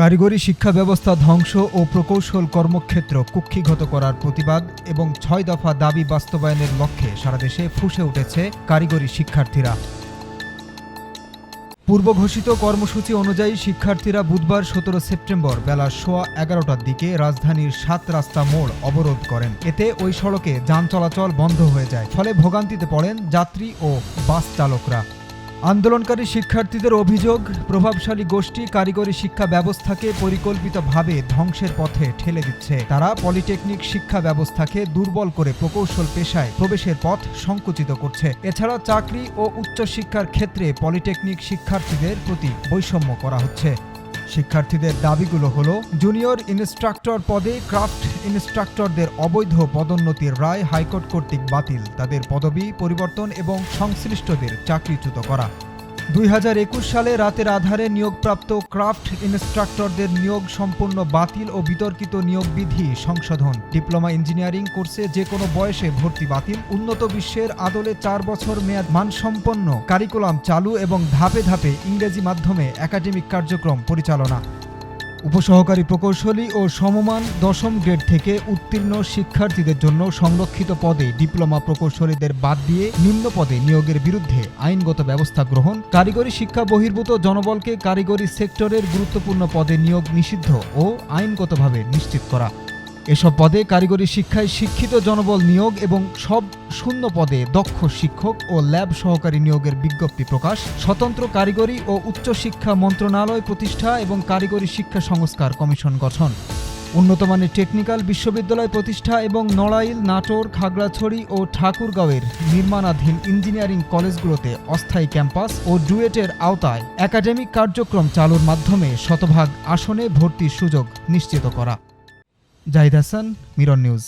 কারিগরি শিক্ষা ব্যবস্থা ধ্বংস ও প্রকৌশল কর্মক্ষেত্র কুক্ষিগত করার প্রতিবাদ এবং ৬ দফা দাবি বাস্তবায়নের লক্ষ্যে সারা দেশে ফুঁসে উঠেছে কারিগরি শিক্ষার্থীরা। পূর্ব ঘোষিত কর্মসূচি অনুযায়ী শিক্ষার্থীরা বুধবার ১৭ সেপ্টেম্বর বেলা ১১:১৫টার দিকে রাজধানীর ৭ রাস্তা মোড় অবরোধ করেন। এতে ওই সড়কে যান চলাচল বন্ধ হয়ে যায়, ফলে ভোগান্তিতে পড়েন যাত্রী ও বাস চালকরা। আন্দোলনকারী শিক্ষার্থীদের অভিযোগ, প্রভাবশালী গোষ্ঠী কারিগরি শিক্ষা ব্যবস্থাকে পরিকল্পিতভাবে ধ্বংসের পথে ঠেলে দিচ্ছে। তারা পলিটেকনিক শিক্ষা ব্যবস্থাকে দুর্বল করে প্রকৌশল পেশায় প্রবেশের পথ সংকুচিত করছে। এছাড়া চাকরি ও উচ্চশিক্ষার ক্ষেত্রে পলিটেকনিক শিক্ষার্থীদের প্রতি বৈষম্য করা হচ্ছে। শিক্ষার্থীদের দাবিগুলো হলো জুনিয়র ইনস্ট্রাক্টর পদে ক্রাফট ইনস্ট্রাক্টরদের অবৈধ পদোন্নতির রায় হাইকোর্ট কর্তৃক বাতিল, তাদের পদবি পরিবর্তন এবং সংশ্লিষ্টদের চাকরিচ্যুত করা। ২০২১ সালে রাতের আধারে নিয়োগপ্রাপ্ত ক্রাফট ইনস্ট্রাক্টরদের নিয়োগ সম্পূর্ণ বাতিল ও বিতর্কিত নিয়োগ বিধি সংশোধন। ডিপ্লোমা ইঞ্জিনিয়ারিং কোর্সে যে কোনো বয়সে ভর্তি বাতিল, উন্নত বিশ্বের আদলে ৪ বছর মেয়াদ মানসম্পন্ন কারিকুলাম চালু এবং ধাপে ধাপে ইংরেজি মাধ্যমে একাডেমিক কার্যক্রম পরিচালনা। উপসহকারী প্রকৌশলী ও সমমান ১০ম গ্রেড থেকে উত্তীর্ণ শিক্ষার্থীদের জন্য সংরক্ষিত পদে ডিপ্লোমা প্রকৌশলীদের বাদ দিয়ে নিম্ন পদে নিয়োগের বিরুদ্ধে আইনগত ব্যবস্থা গ্রহণ, কারিগরি শিক্ষা বহির্ভূত জনবলকে কারিগরি সেক্টরের গুরুত্বপূর্ণ পদে নিয়োগ নিষিদ্ধ ও আইনগতভাবে নিশ্চিত করা। এসব পদে কারিগরি শিক্ষায় শিক্ষিত জনবল নিয়োগ এবং সব শূন্য পদে দক্ষ শিক্ষক ও ল্যাব সহকারী নিয়োগের বিজ্ঞপ্তি প্রকাশ, স্বতন্ত্র কারিগরি ও উচ্চশিক্ষা মন্ত্রণালয় প্রতিষ্ঠা এবং কারিগরি শিক্ষা সংস্কার কমিশন গঠন, উন্নতমানের টেকনিক্যাল বিশ্ববিদ্যালয় প্রতিষ্ঠা এবং নড়াইল, নাটোর, খাগড়াছড়ি ও ঠাকুরগাঁওয়ের নির্মাণাধীন ইঞ্জিনিয়ারিং কলেজগুলোতে অস্থায়ী ক্যাম্পাস ও ডুয়েটের আওতায় একাডেমিক কার্যক্রম চালুর মাধ্যমে শতভাগ আসনে ভর্তির সুযোগ নিশ্চিত করা। Zahid Hasan, mirror news.